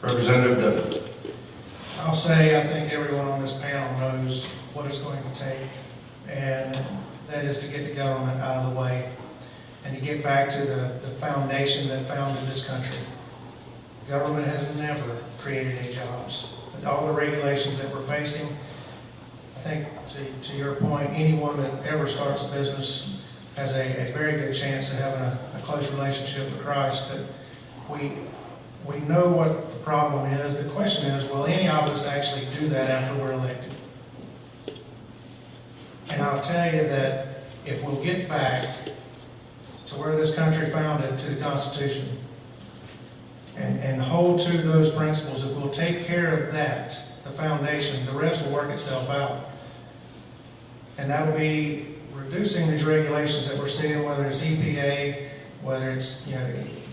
Representative Dudley. I'll say I think everyone on this panel knows what it's going to take, and that is to get the government out of the way and to get back to the foundation that founded this country. Government has never created any jobs. But all the regulations that we're facing, I think to your point, anyone that ever starts a business has a very good chance of having a close relationship with Christ. But we know what the problem is. The question is, will any of us actually do that after we're elected? And I'll tell you that if we'll get back to where this country founded, to the Constitution, and hold to those principles, if we'll take care of that, the foundation, the rest will work itself out. And that'll be reducing these regulations that we're seeing, whether it's EPA, whether it's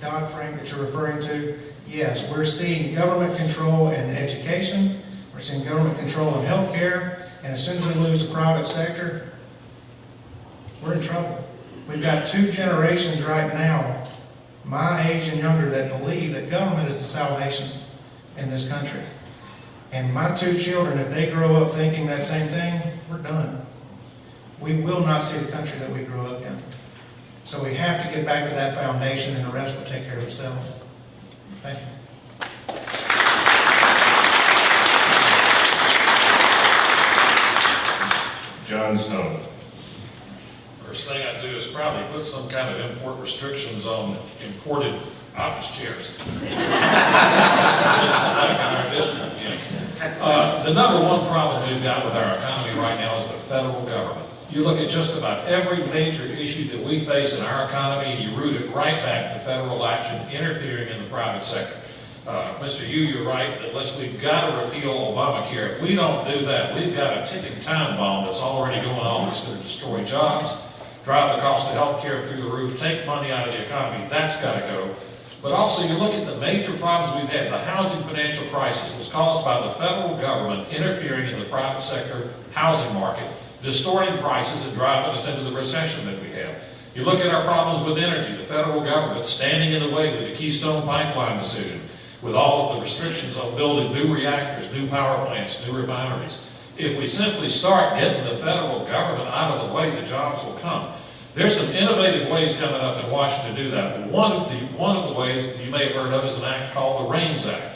Dodd-Frank that you're referring to. Yes, we're seeing government control in education, we're seeing government control in healthcare, and as soon as we lose the private sector, we're in trouble. We've got two generations right now, my age and younger, that believe that government is the salvation in this country. And my two children, if they grow up thinking that same thing, we're done. We will not see the country that we grew up in. So we have to get back to that foundation, and the rest will take care of itself. Thank you. John Stone. First thing I do is probably put some kind of import restrictions on imported office chairs. The number one problem we've got with our economy right now is the federal government. You look at just about every major issue that we face in our economy, and you root it right back to federal action interfering in the private sector. Mr. Yu, you're right that we've got to repeal Obamacare. If we don't do that, we've got a ticking time bomb that's already going on that's going to destroy jobs, drive the cost of health care through the roof, take money out of the economy. That's got to go. But also, you look at the major problems we've had. The housing financial crisis was caused by the federal government interfering in the private sector housing market, distorting prices and driving us into the recession that we have. You look at our problems with energy, the federal government standing in the way with the Keystone Pipeline decision, with all of the restrictions on building new reactors, new power plants, new refineries. If we simply start getting the federal government out of the way, the jobs will come. There's some innovative ways coming up in Washington to do that. One of the ways you may have heard of is an act called the REINS Act.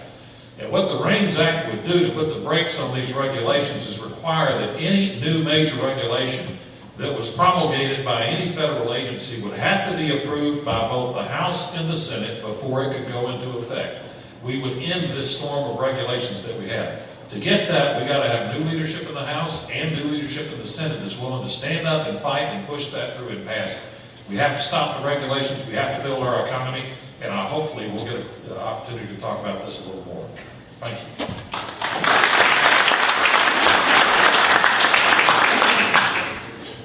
And what the REINS Act would do to put the brakes on these regulations is require that any new major regulation that was promulgated by any federal agency would have to be approved by both the House and the Senate before it could go into effect. We would end this storm of regulations that we have. To get that, we got to have new leadership in the House and new leadership in the Senate that's willing to stand up and fight and push that through and pass it. We have to stop the regulations. We have to build our economy, and hopefully we'll get an opportunity to talk about this a little more. Thank you.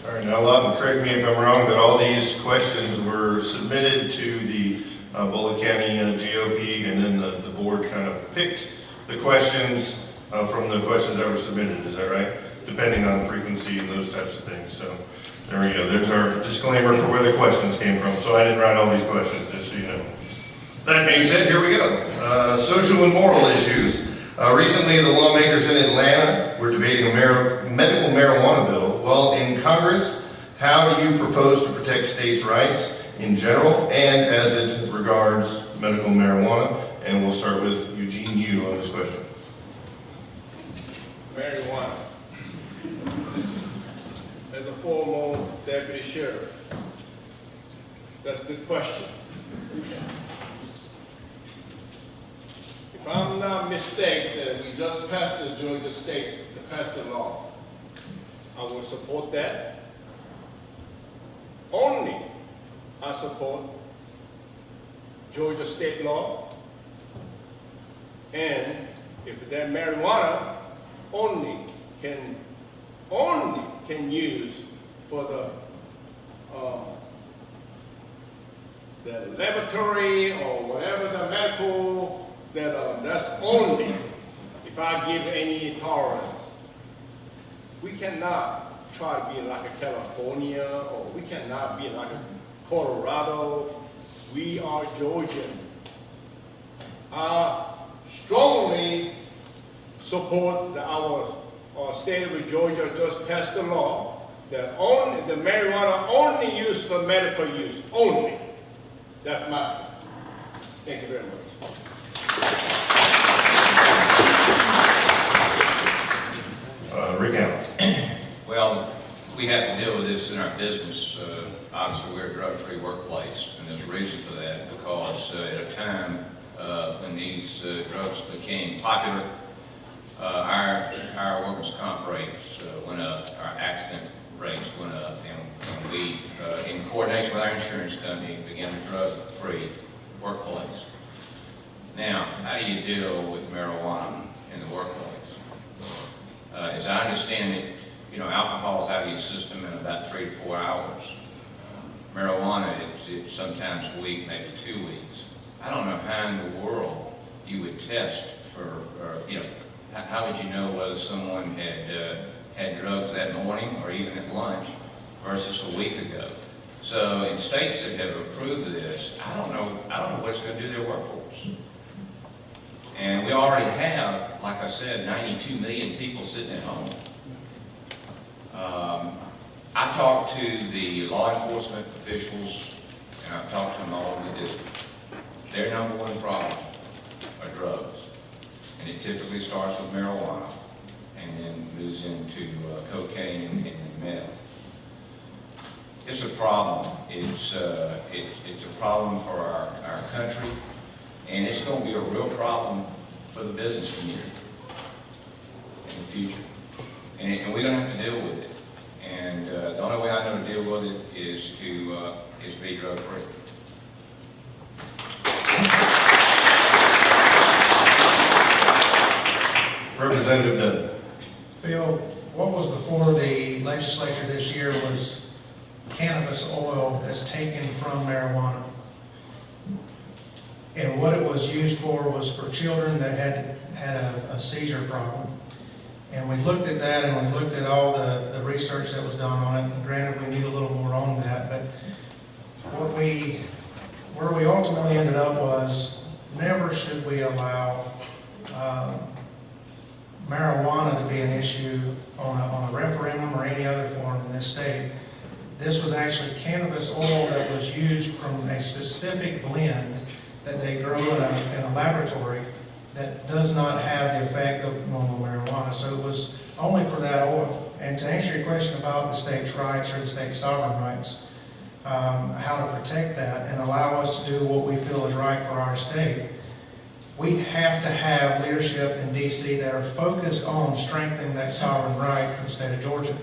All right, now Lawton, correct me if I'm wrong, but all these questions were submitted to the Bullitt County GOP, and then the board kind of picked the questions from the questions that were submitted. Is that right? Depending on frequency and those types of things. So there we go. There's our disclaimer for where the questions came from. So I didn't write all these questions, just so you know. That being said, here we go. Social and moral issues. Recently, the lawmakers in Atlanta were debating a medical marijuana bill. Well, in Congress, how do you propose to protect states' rights in general and as it regards medical marijuana? And we'll start with Eugene Yu on this question. Marijuana. As a former deputy sheriff, that's a good question. If I'm not mistaken, we just passed the Georgia state to pass the law. I will support that. Only I support Georgia state law, and if that marijuana only can use for the laboratory or whatever the medical, that's only if I give any tolerance. We cannot try to be like a California, or we cannot be like a Colorado. We are Georgian. Our strong support our state of Georgia just passed a law that only the marijuana only used for medical use, only. That's my stand. Thank you very much. Rick Allen. Well, we have to deal with this in our business. Obviously, we're a drug-free workplace, and there's a reason for that, because at a time when these drugs became popular, our workers' comp rates went up, our accident rates went up, and we, in coordination with our insurance company, began a drug-free workplace. Now, how do you deal with marijuana in the workplace? As I understand it, alcohol is out of your system in about 3 to 4 hours. Marijuana, it's sometimes a week, maybe 2 weeks. I don't know how in the world you would test for, how would you know whether someone had drugs that morning or even at lunch versus a week ago? So in states that have approved this, I don't know what's going to do their workforce. And we already have, like I said, 92 million people sitting at home. I talked to the law enforcement officials, and I've talked to them all over the district. Their number one problem are drugs. And it typically starts with marijuana and then moves into cocaine and meth. It's a problem. It's a problem for our country, and it's going to be a real problem for the business community in the future. And we're going to have to deal with it. And the only way I know to deal with it is to be drug-free. Representative Dunn. Phil, what was before the legislature this year was cannabis oil that's taken from marijuana. And what it was used for was for children that had a seizure problem. And we looked at that, and we looked at all the research that was done on it. And granted, we need a little more on that, but where we ultimately ended up was never should we allow marijuana to be an issue on a referendum or any other form in this state. This was actually cannabis oil that was used from a specific blend that they grow in a laboratory that does not have the effect of normal marijuana. So it was only for that oil. And to answer your question about the state's rights or the state's sovereign rights, how to protect that and allow us to do what we feel is right for our state, we have to have leadership in D.C. that are focused on strengthening that sovereign right for the state of Georgia.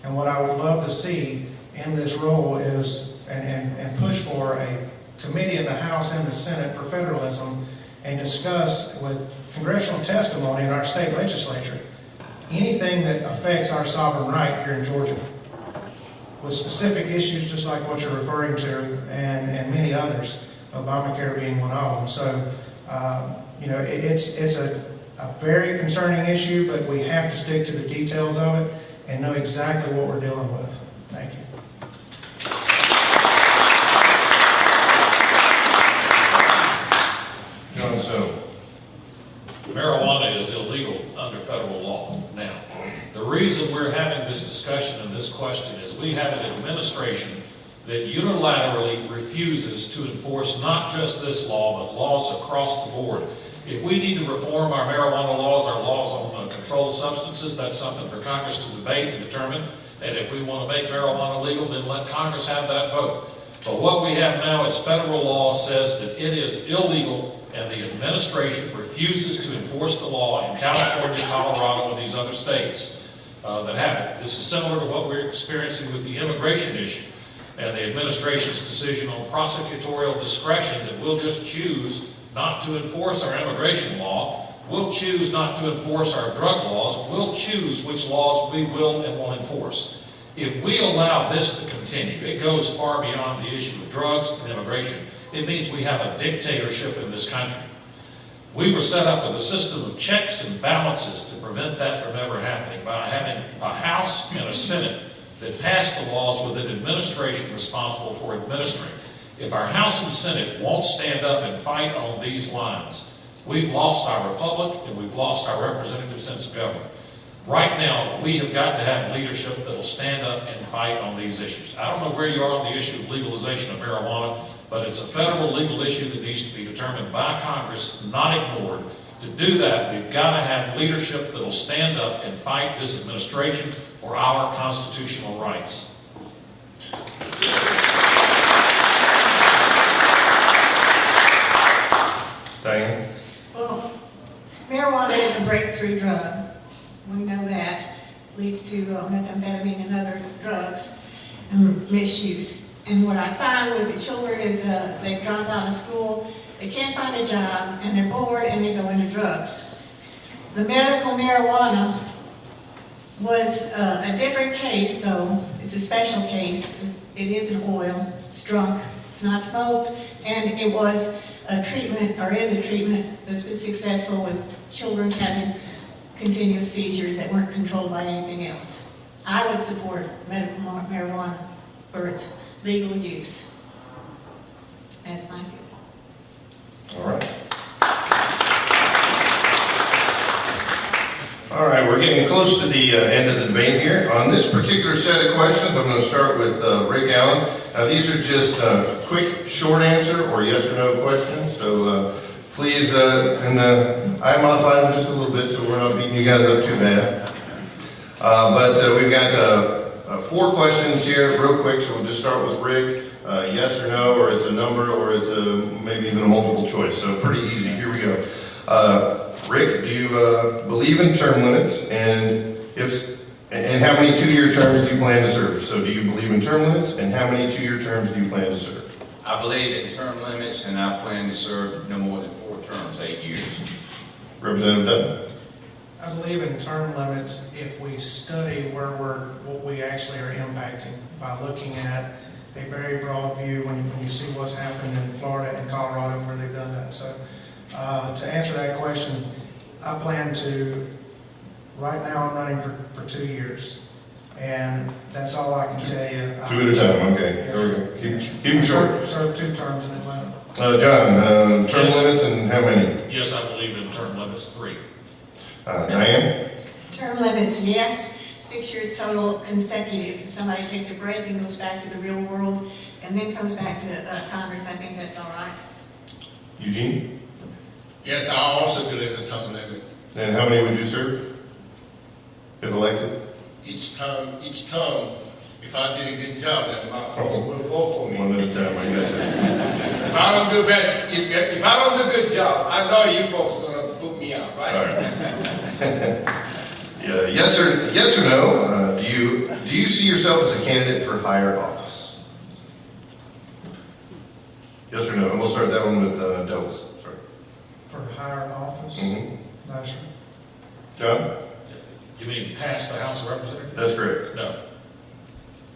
And what I would love to see in this role is, and push for a committee in the House and the Senate for federalism and discuss with congressional testimony in our state legislature anything that affects our sovereign right here in Georgia, with specific issues just like what you're referring to and many others, Obamacare being one of them. So, it's a very concerning issue, but we have to stick to the details of it and know exactly what we're dealing with. Thank you. John Stone. Marijuana is illegal under federal law. Now, the reason we're having this discussion and this question is we have an administration that unilaterally refuses to enforce not just this law, but laws across the board. If we need to reform our marijuana laws, our laws on controlled substances, that's something for Congress to debate and determine. And if we want to make marijuana legal, then let Congress have that vote. But what we have now is federal law says that it is illegal, and the administration refuses to enforce the law in California, Colorado, and these other states that have it. This is similar to what we're experiencing with the immigration issue and the administration's decision on prosecutorial discretion that we'll just choose not to enforce our immigration law. We'll choose not to enforce our drug laws. We'll choose which laws we will and won't enforce. If we allow this to continue, it goes far beyond the issue of drugs and immigration. It means we have a dictatorship in this country. We were set up with a system of checks and balances to prevent that from ever happening by having a House and a Senate that passed the laws with an administration responsible for administering. If our House and Senate won't stand up and fight on these lines, We've lost our republic and we've lost our representative sense of government. Right now, we have got to have leadership that will stand up and fight on these issues. I don't know where you are on the issue of legalization of marijuana, but it's a federal legal issue that needs to be determined by Congress, not ignored. To do that, we've got to have leadership that will stand up and fight this administration for our constitutional rights. Diane? Well, marijuana is a breakthrough drug. We know that. Leads to methamphetamine and other drugs misuse. And what I find with the children is they drop out of school, they can't find a job, and they're bored, and they go into drugs. The medical marijuana was a different case, though. It's a special case. It is an oil. It's drunk. It's not smoked. And it was a treatment, or is a treatment, that's been successful with children having continuous seizures that weren't controlled by anything else. I would support medical marijuana for its legal use. That's my view. All right. All right, we're getting close to the end of the debate here. On this particular set of questions, I'm going to start with Rick Allen. These are just quick, short answer or yes or no questions. So please, and I modified them just a little bit so we're not beating you guys up too bad. But we've got 4 questions here, real quick, so we'll just start with Rick. Yes or no, or it's a number, or it's maybe even a multiple choice. So pretty easy. Here we go. Rick, do you believe in term limits, and how many 2-year terms do you plan to serve? So do you believe in term limits, and how many 2-year terms do you plan to serve? I believe in term limits, and I plan to serve no more than 4 terms, 8 years. Representative Dutton? I believe in term limits if we study what we actually are impacting by looking at a very broad view when you see what's happened in Florida and Colorado where they've done that. So to answer that question, I plan to, right now I'm running for 2 years. And that's all I can tell you. 2 at a time, okay. There we go. Keep them short. Serve 2 terms in Atlanta. John, term limits and how many? Yes, I believe in term limits 3. Diane? Term limits, yes. 6 years total consecutive. If somebody takes a break and goes back to the real world and then comes back to Congress, I think that's all right. Eugene? Yes, I also believe the term limit. And how many would you serve if elected? Each term, if I did a good job, then my folks will vote for me. 1 at a time, I got you. If I don't do bad, if I don't do a good job, I know you folks are gonna put me out, right? All right. Yeah, yes or no? Do you see yourself as a candidate for higher office? Yes or no? And we'll start that one with Douglas. Sorry. For higher office? Mm-hmm. No, sir. John? You mean past the House of Representatives? That's correct. No.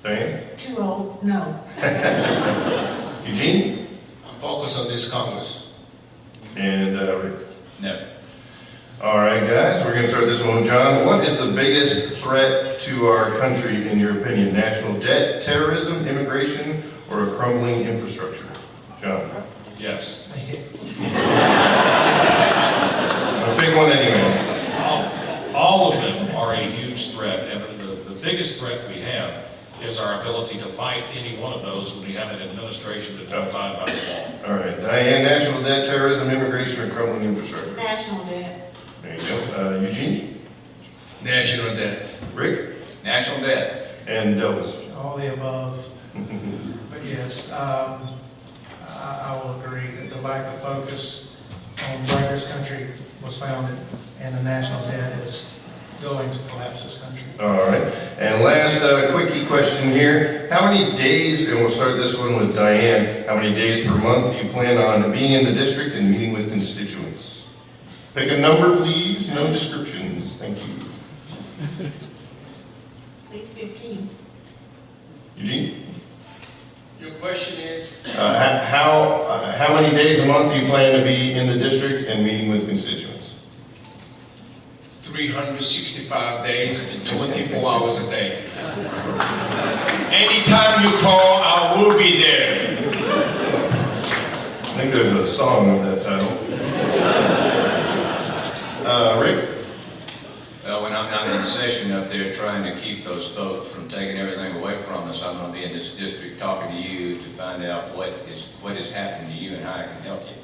Diane? Too old? No. Eugene? I'm focused on this Congress. And Rick? No. All right, guys, we're going to start this one with John. What is the biggest threat to our country, in your opinion? National debt, terrorism, immigration, or a crumbling infrastructure? John? Yes. Yes. A big one anyway. All of them are a huge threat, and the biggest threat we have is our ability to fight any one of those when we have an administration that don't abide by the law. All right, Diane, national debt, terrorism, immigration, or crumbling infrastructure? National debt. There you go. Eugene? National debt. Rick? National debt. And Douglas? All the above. But yes, I will agree that the lack of focus on where this country was founded and the national debt is going to collapse this country. All right. And last quickie question here. How many days, and we'll start this one with Diane, how many days per month do you plan on being in the district and meeting with constituents? Pick a number, please. No descriptions. Thank you. At least 15. Eugene? Your question is? How many days a month do you plan to be in the district and meeting with constituents? 365 days and 24 hours a day. Anytime you call, I will be there. I think there's a song of that title. there trying to keep those folks from taking everything away from us, I'm going to be in this district talking to you to find out what is happening to you and how I can help you.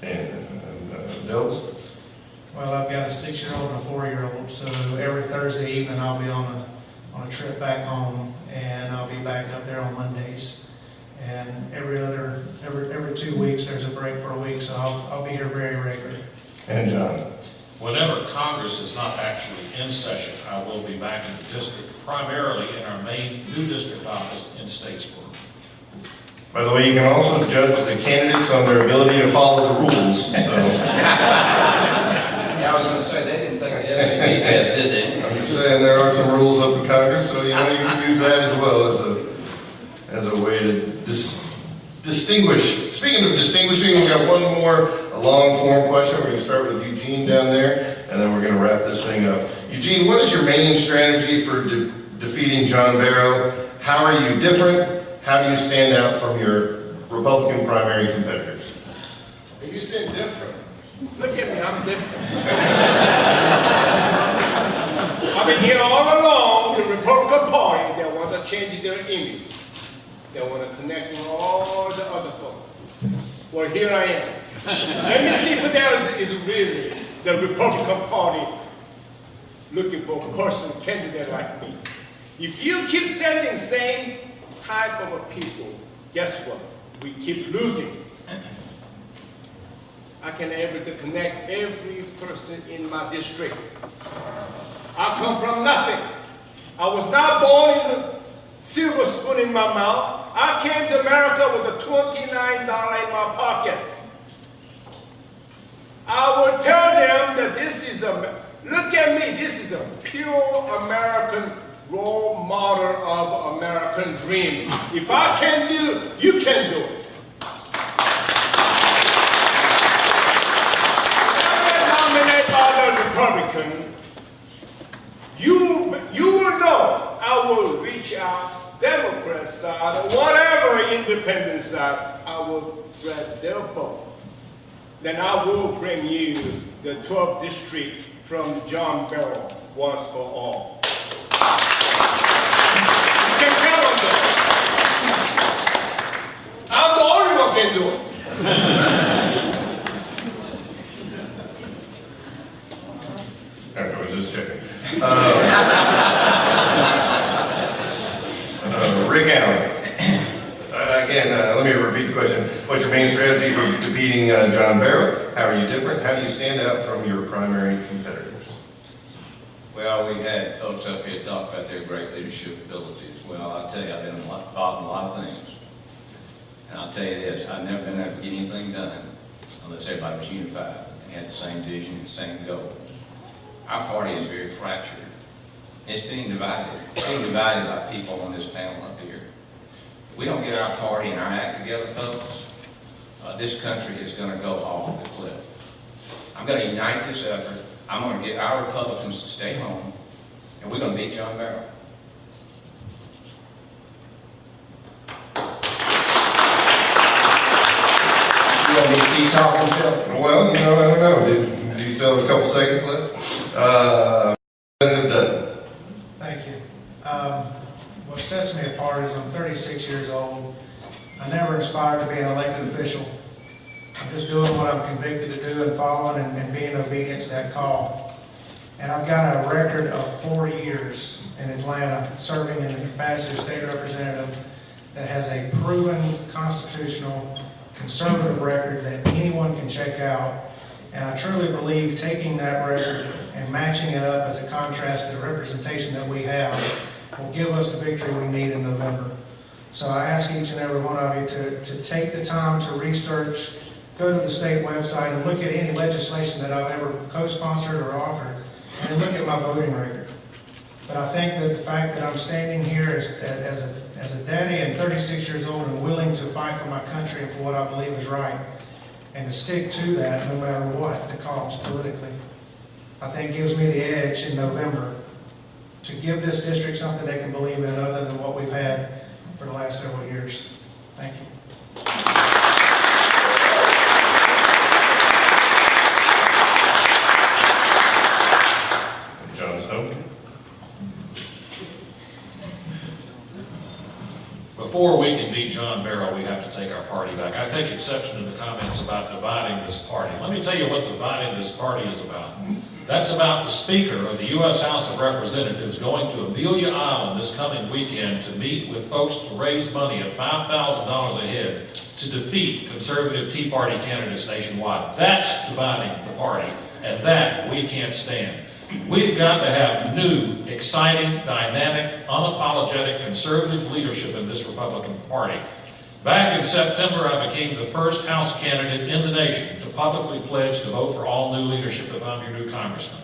And Dells? Well, I've got a 6-year-old and a 4-year-old, so every Thursday evening I'll be on a trip back home, and I'll be back up there on Mondays. And every 2 weeks there's a break for a week, so I'll be here very regularly. And John? Whenever Congress is not actually in session, I will be back in the district, primarily in our main new district office in Statesboro. By the way, you can also judge the candidates on their ability to follow the rules. So. Yeah, I was going to say, they didn't take the SAT test, did they? I'm just saying there are some rules up in Congress, so you can use that as well as a way to distinguish. Speaking of distinguishing, we've got one more long form question. We're going to start with Eugene down there, and then we're going to wrap this thing up. Eugene, what is your main strategy for defeating John Barrow? How are you different? How do you stand out from your Republican primary competitors? You said different. Look at me, I'm different. I've been here all along, the Republican Party, they want to change their image. They want to connect with all the other folks. Well, here I am. Let me see if there is really the Republican Party looking for a person, candidate like me. If you keep sending same type of people, guess what? We keep losing. I can able to connect every person in my district. I come from nothing. I was not born in the silver spoon in my mouth. I came to America with a $29 in my pocket. I will tell them that this is look at me, this is a pure American role model of American dream. If I can do it, you can do it. Nominate other Republican, you will know I will reach out, Democrat side, or whatever independent side, I will grab their vote. Then I will bring you the 12th district from John Barrow once for all. You can count on that. I'm the only one who can do it. I was just checking. Rick Allen. Again, let me repeat the question. What's your main strategy for defeating John Barrow? How are you different? How do you stand out from your primary competitors? Well, we've had folks up here talk about their great leadership abilities. Well, I'll tell you, I've been involved in a lot of things. And I'll tell you this, I've never been able to get anything done unless everybody was unified and had the same vision, the same goal. Our party is very fractured. It's being divided. It's being divided by people on this panel up here. If we don't get our party and our act together, folks, this country is going to go off the cliff. I'm going to unite this effort. I'm going to get our Republicans to stay home, and we're going to beat John Barrow. You want me to keep talking, Phil? Well, I don't know. Does he still have a couple seconds left? Representative Dutton. Thank you. What sets me apart is I'm 36 years old. I never aspired to be an elected official. I'm just doing what I'm convicted to do and following and being obedient to that call. And I've got a record of 4 years in Atlanta serving in the capacity of state representative that has a proven constitutional conservative record that anyone can check out. And I truly believe taking that record and matching it up as a contrast to the representation that we have will give us the victory we need in November. So I ask each and every one of you to take the time to research, go to the state website and look at any legislation that I've ever co-sponsored or authored, and look at my voting record. But I think that the fact that I'm standing here as a daddy and 36 years old and willing to fight for my country and for what I believe is right, and to stick to that no matter what the cost politically, I think gives me the edge in November to give this district something they can believe in other than what we've had for the last several years. Thank you. John Snow. John Barrow, we have to take our party back. I take exception to the comments about dividing this party. Let me tell you what dividing this party is about. That's about the Speaker of the U.S. House of Representatives going to Amelia Island this coming weekend to meet with folks to raise money at $5,000 a head to defeat conservative Tea Party candidates nationwide. That's dividing the party, and that we can't stand. We've got to have new, exciting, dynamic, unapologetic conservative leadership in this Republican Party. Back in September, I became the first House candidate in the nation to publicly pledge to vote for all new leadership if I'm your new congressman.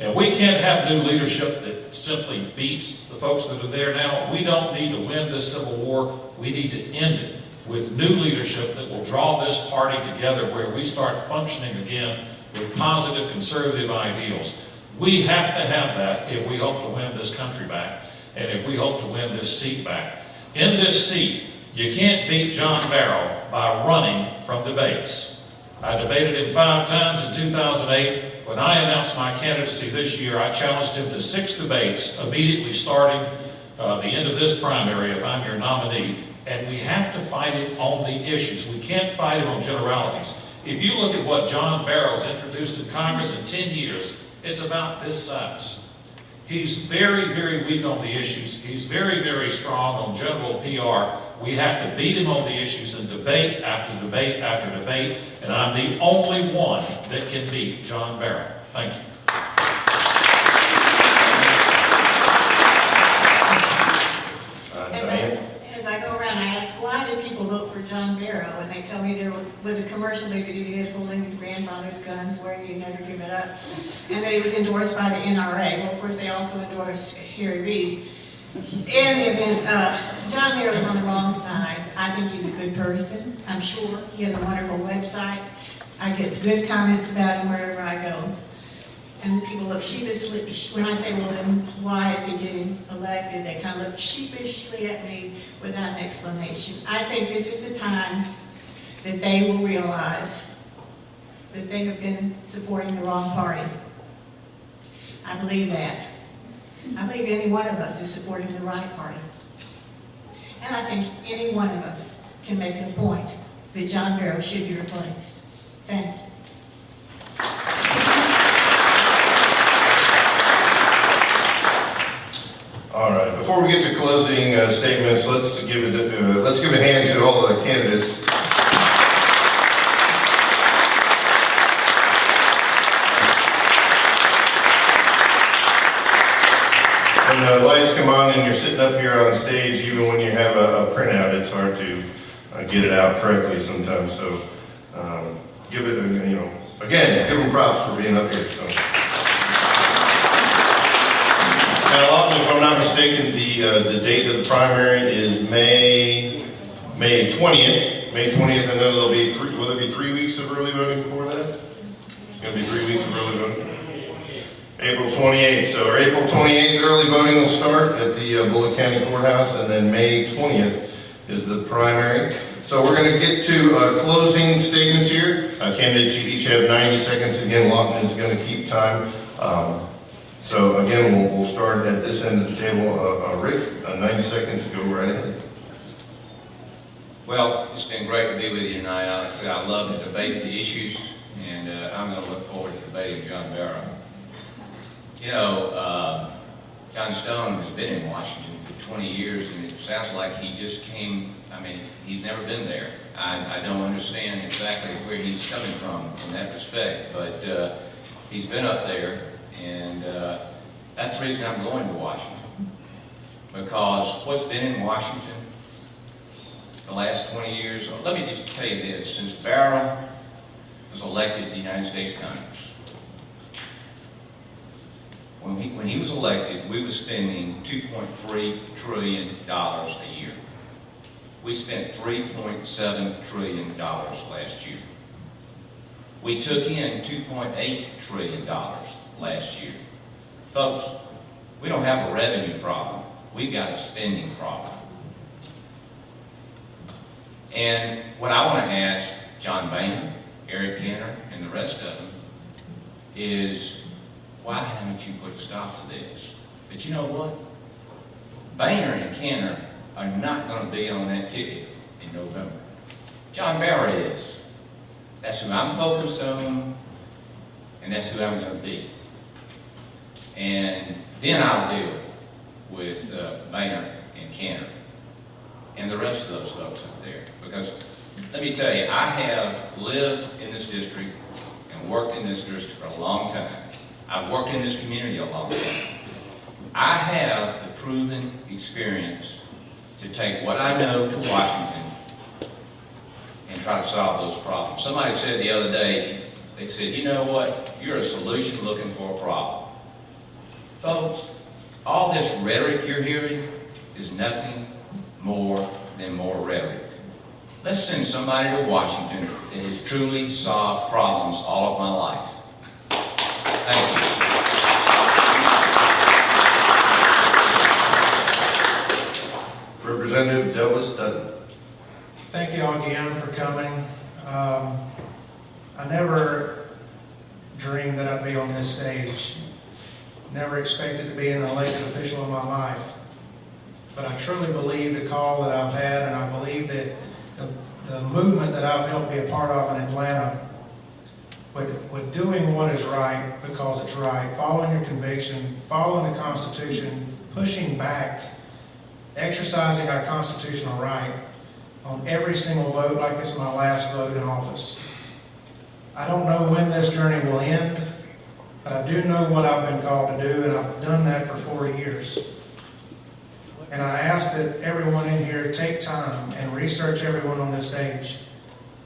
And we can't have new leadership that simply beats the folks that are there now. We don't need to win this civil war. We need to end it with new leadership that will draw this party together where we start functioning again with positive conservative ideals. We have to have that if we hope to win this country back and if we hope to win this seat back. In this seat, you can't beat John Barrow by running from debates. I debated him 5 times in 2008. When I announced my candidacy this year, I challenged him to 6 debates immediately starting the end of this primary if I'm your nominee. And we have to fight it on the issues. We can't fight it on generalities. If you look at what John Barrow's introduced in Congress in 10 years, it's about this size. He's very, very weak on the issues. He's very, very strong on general PR. We have to beat him on the issues in debate after debate after debate, and I'm the only one that can beat John Barrow. Thank you. As I go around, I ask, why did people vote for John Barrow? And they tell me there was a commercial that he did holding his grandfather's gun, swearing he'd never give it up, and that he was endorsed by the NRA. Well, of course, they also endorsed Harry Reid. In the event, John Barrow's on the wrong side. I think he's a good person, I'm sure. He has a wonderful website. I get good comments about him wherever I go. And people look sheepishly, when I say, well, then why is he getting elected? They kind of look sheepishly at me without an explanation. I think this is the time that they will realize that they have been supporting the wrong party. I believe that. I believe any one of us is supporting the right party. And I think any one of us can make a point that John Barrow should be replaced. Thank you. All right, before we get to closing statements, let's give a hand to all the candidates. When the lights come on and you're sitting up here on stage, even when you have a printout, it's hard to get it out correctly sometimes. So give it, again, give them props for being up here. So. Now, Lawton, if I'm not mistaken, the date of the primary is May 20th. May 20th, and then will there be 3 weeks of early voting before that? It's going to be 3 weeks of early voting. April 28th. So April 28th, early voting will start at the Bullitt County Courthouse, and then May 20th is the primary. So we're going to get to closing statements here. Candidates, you each have 90 seconds. Again, Lawton is going to keep time. So again, we'll start at this end of the table. Rick, 90 seconds, go right ahead. Well, it's been great to be with you tonight. Like I said, I love to debate the issues, and I'm going to look forward to debating John Barrow. You know, John Stone has been in Washington for 20 years, and it sounds like he just came, he's never been there. I don't understand exactly where he's coming from in that respect, but he's been up there, and that's the reason I'm going to Washington. Because what's been in Washington the last 20 years, let me just tell you this, since Barrow was elected to the United States Congress, when he was elected, we were spending $2.3 trillion a year. We spent $3.7 trillion last year. We took in $2.8 trillion last year. Folks, we don't have a revenue problem. We've got a spending problem. And what I want to ask John Boehner, Eric Kenner, and the rest of them is, why haven't you put a stop to this? But you know what? Boehner and Kenner are not going to be on that ticket in November. John Barrett is. That's who I'm focused on, and that's who I'm going to be. And then I'll deal with Boehner and Cantor and the rest of those folks up there. Because let me tell you, I have lived in this district and worked in this district for a long time. I've worked in this community a long time. I have the proven experience to take what I know to Washington and try to solve those problems. Somebody said the other day, they said, you know what, you're a solution looking for a problem. Folks, all this rhetoric you're hearing is nothing more than more rhetoric. Let's send somebody to Washington that has truly solved problems all of my life. Thank you. Representative Douglas Dutton. Thank you all again for coming. I never dreamed that I'd be on this stage. Never expected to be an elected official in my life. But I truly believe the call that I've had, and I believe that the movement that I've helped be a part of in Atlanta, with doing what is right because it's right, following your conviction, following the Constitution, pushing back, exercising our constitutional right on every single vote like it's my last vote in office. I don't know when this journey will end, but I do know what I've been called to do, and I've done that for 4 years. And I ask that everyone in here take time and research everyone on this stage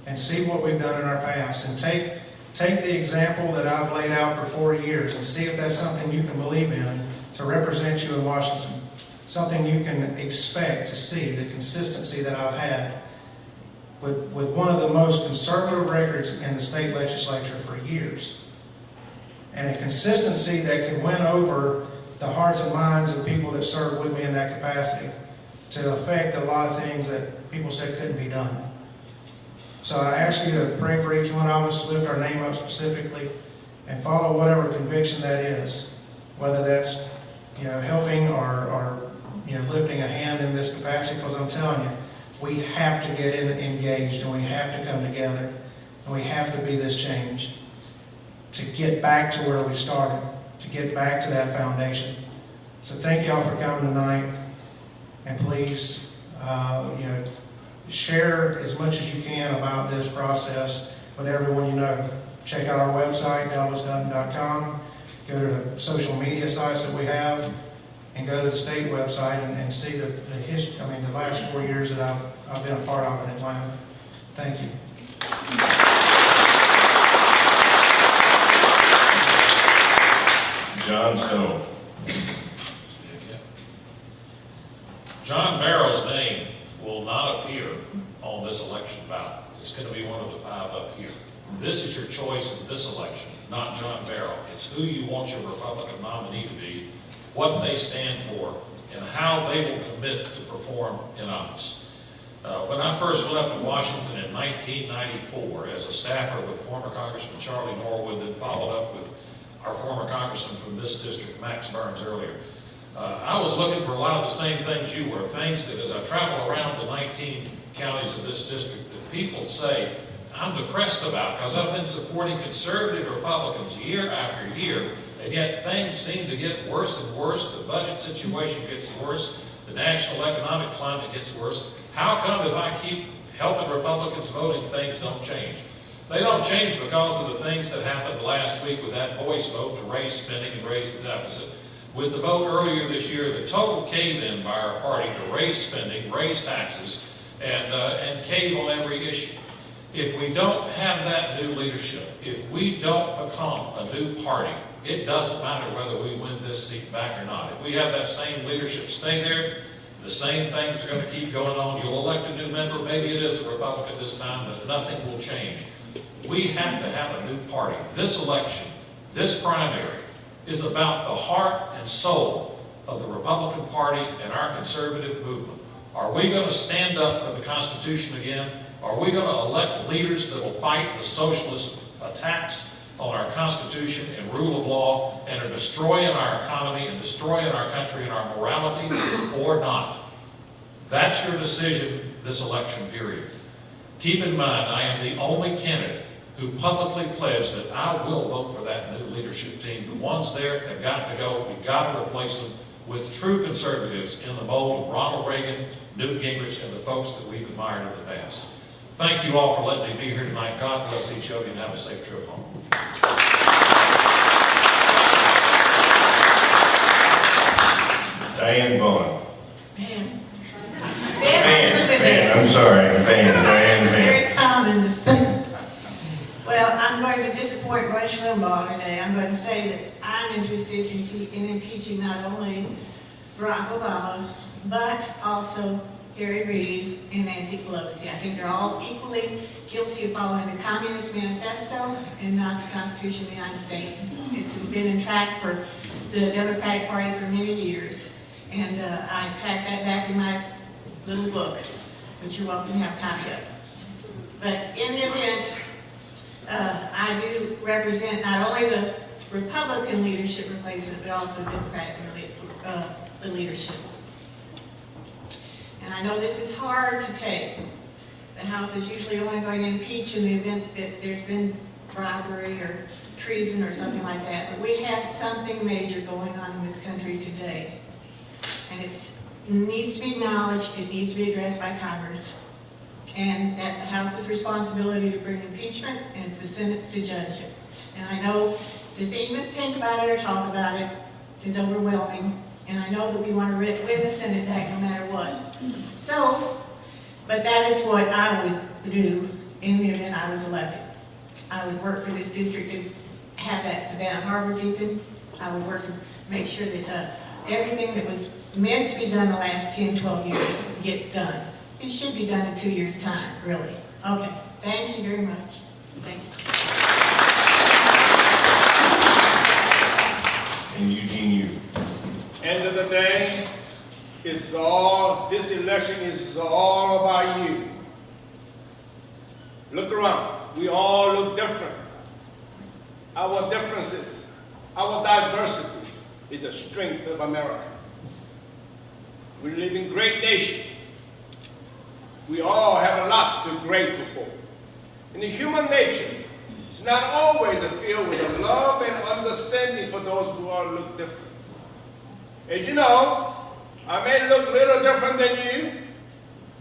and see what we've done in our past, and take the example that I've laid out for 4 years and see if that's something you can believe in to represent you in Washington. Something you can expect to see, the consistency that I've had with one of the most conservative records in the state legislature for years. And a consistency that could win over the hearts and minds of people that served with me in that capacity to affect a lot of things that people said couldn't be done. So I ask you to pray for each one of us, lift our name up specifically, and follow whatever conviction that is, whether that's helping or lifting a hand in this capacity, because I'm telling you, we have to get engaged, and we have to come together, and we have to be this change to get back to where we started, to get back to that foundation. So thank you all for coming tonight, and please, share as much as you can about this process with everyone you know. Check out our website, douglasdutton.com. Go to the social media sites that we have, and go to the state website and see the history. The last 4 years that I've been a part of in Atlanta. Thank you. John Stone. John Barrow's name will not appear on this election ballot. It's going to be one of the 5 up here. This is your choice in this election, not John Barrow. It's who you want your Republican nominee to be, what they stand for, and how they will commit to perform in office. When I first went up to Washington in 1994 as a staffer with former Congressman Charlie Norwood, then followed up with our former congressman from this district, Max Burns, earlier, I was looking for a lot of the same things you were, things that as I travel around the 19 counties of this district that people say I'm depressed about because I've been supporting conservative Republicans year after year, and yet things seem to get worse and worse. The budget situation gets worse. The national economic climate gets worse. How come if I keep helping Republicans voting, things don't change? They don't change because of the things that happened last week with that voice vote to raise spending and raise the deficit. With the vote earlier this year, the total cave-in by our party to raise spending, raise taxes, and cave on every issue. If we don't have that new leadership, if we don't become a new party, it doesn't matter whether we win this seat back or not. If we have that same leadership stay there, the same things are going to keep going on. You'll elect a new member. Maybe it is a Republican this time, but nothing will change. We have to have a new party. This election, this primary, is about the heart and soul of the Republican Party and our conservative movement. Are we going to stand up for the Constitution again? Are we going to elect leaders that will fight the socialist attacks on our Constitution and rule of law and are destroying our economy and destroying our country and our morality, or not? That's your decision. this election period. Keep in mind, I am the only candidate who publicly pledged that I will vote for that new leadership team. The ones there have got to go. We've got to replace them with true conservatives in the mold of Ronald Reagan, Newt Gingrich, and the folks that we've admired in the past. Thank you all for letting me be here tonight. God bless each of you and have a safe trip home. Diane Vaughn. Man. Van, I'm sorry, Diane Van. Very common. Well, I'm going to disappoint Rush Limbaugh today. I'm going to say that I'm interested in impeaching not only Barack Obama, but also Harry Reid and Nancy Pelosi. I think they're all equally guilty of following the Communist Manifesto and not the Constitution of the United States. It's been in track for the Democratic Party for many years, and I tracked that back in my little book, which you're welcome to have a copy of. But in the event, I do represent not only the Republican leadership replacement, but also the Democratic leadership. And I know this is hard to take. The House is usually only going to impeach in the event that there's been bribery or treason or something like that. But we have something major going on in this country today. And it needs to be acknowledged, it needs to be addressed by Congress. And that's the House's responsibility to bring impeachment, and it's the Senate's to judge it. And I know to even think about it or talk about it is overwhelming, and I know that we want to win the Senate back no matter what. So, but that is what I would do in the event I was elected. I would work for this district to have that Savannah Harbor deepened. I would work to make sure that everything that was meant to be done the last 10, 12 years gets done. It should be done in 2 years' time, really. Okay, thank you very much. Thank you. And Eugene, you. End of the day, this election is all about you. Look around. We all look different. Our differences, our diversity is the strength of America. We live in a great nation. We all have a lot to be grateful for. In the human nature, it's not always filled with a love and understanding for those who all look different. As you know, I may look a little different than you.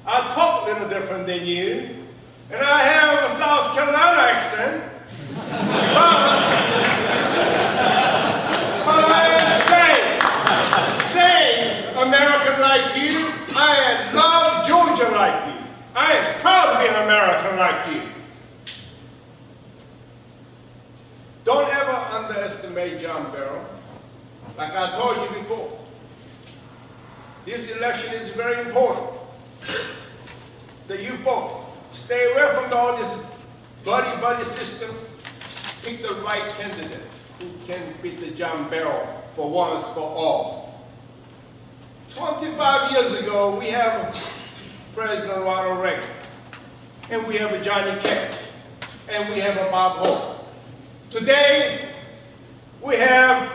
I talk a little different than you. And I have a South Carolina accent. But I am same American like you. I love Georgia like you. I am proud to be an American like you. Don't ever underestimate John Barrow. Like I told you before, this election is very important. The you folks, stay away from all this buddy system. Pick the right candidate who can beat the John Barrow for once for all. 25 years ago, we have President Ronald Reagan, and we have a Johnny Cash, and we have a Bob Hope. Today, we have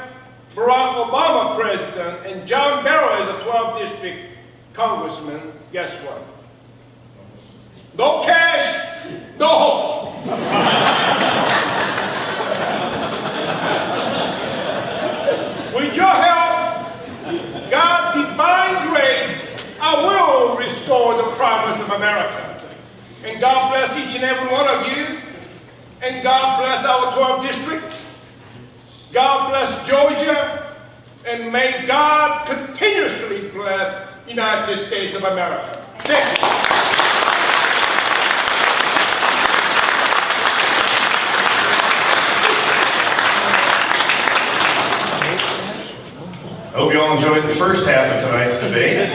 Barack Obama president, and John Barrow is a 12th district congressman. Guess what? No cash, no hope. With your help, God's divine grace, I will restore the promise of America. And God bless each and every one of you. And God bless our 12th district. God bless Georgia. And may God continuously bless the United States of America. Thank you. I hope you all enjoyed the first half of tonight's debate.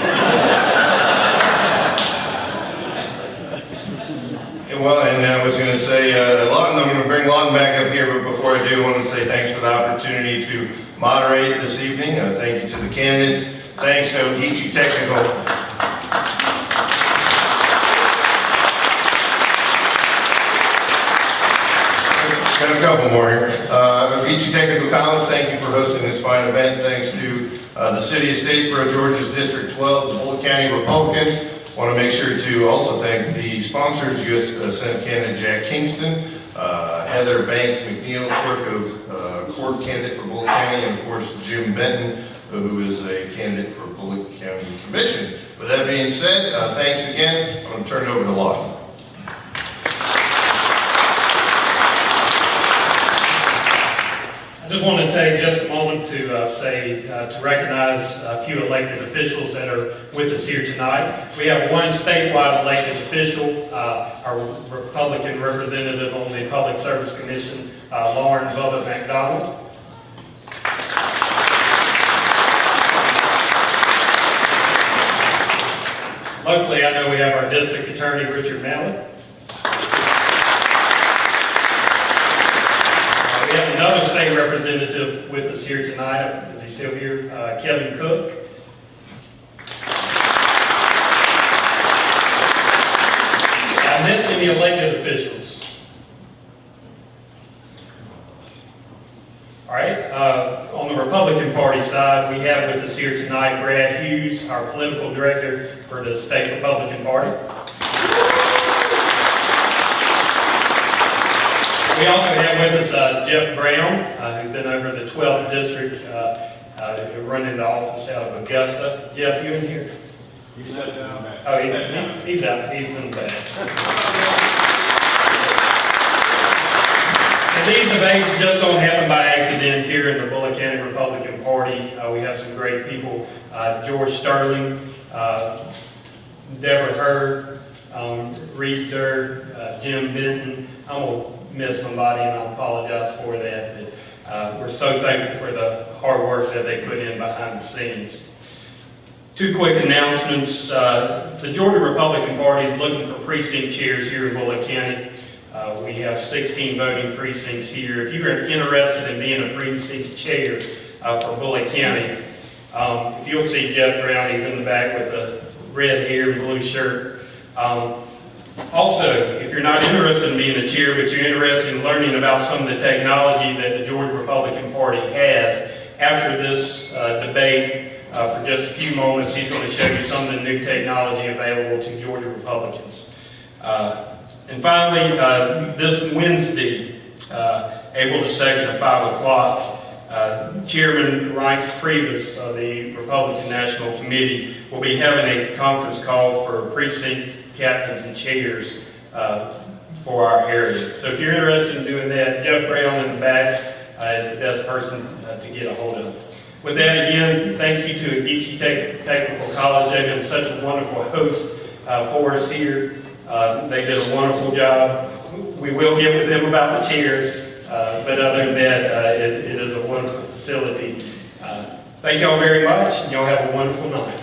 And I was going to say, Lawton, I'm going to bring Lawton back up here, but before I do, I want to say thanks for the opportunity to moderate this evening. Thank you to the candidates. Thanks to Ogeechee Technical. Got a couple more here. Ogeechee Technical College, thank you for hosting this fine event. Thanks to the City of Statesboro, Georgia's District 12, the Bullitt County Republicans, Want to make sure to also thank the sponsors, U.S. Senate candidate Jack Kingston, Heather Banks McNeil, clerk of court candidate for Bullitt County, and of course Jim Benton, who is a candidate for Bullitt County Commission. With that being said, thanks again. I'm going to turn it over to Lawton. I just want to take just a moment to to recognize a few elected officials that are with us here tonight. We have one statewide elected official, our Republican representative on the Public Service Commission, Lauren Bubba McDonald. Locally, I know we have our district attorney, Richard Mallett. We have another state representative with us here tonight. Is he still here? Kevin Cook. I'm missing the elected officials. All right. On the Republican Party side, we have with us here tonight Brad Hughes, our political director for the state Republican Party. We also have with us Jeff Brown, who's been over the 12th District, running the office out of Augusta. Jeff, you in here? He's not down there. Oh, he's out. He's in the back. And these debates just don't happen by accident here in the Bullitt County Republican Party. We have some great people. George Sterling, Deborah Hurd, Reed Durr, Jim Benton. I'm going to miss somebody, and I apologize for that. But we're so thankful for the hard work that they put in behind the scenes. Two quick announcements. The Georgia Republican Party is looking for precinct chairs here in Bullitt County. We have 16 voting precincts here. If you are interested in being a precinct chair for Bullitt County, if you'll see Jeff Brown, he's in the back with the red hair and blue shirt. Also, if you're not interested in being a chair, but you're interested in learning about some of the technology that the Georgia Republican Party has, after this debate, for just a few moments, he's going to show you some of the new technology available to Georgia Republicans. And finally, this Wednesday, April the 2nd at 5 o'clock, Chairman Reince Priebus of the Republican National Committee will be having a conference call for precinct captains and chairs for our area. So if you're interested in doing that, Jeff Brown in the back is the best person to get a hold of. With that, again, thank you to Geechee Technical College. They've been such a wonderful host for us here. They did a wonderful job. We will get with them about the chairs, but other than that, it is a wonderful facility. Thank y'all very much, and y'all have a wonderful night.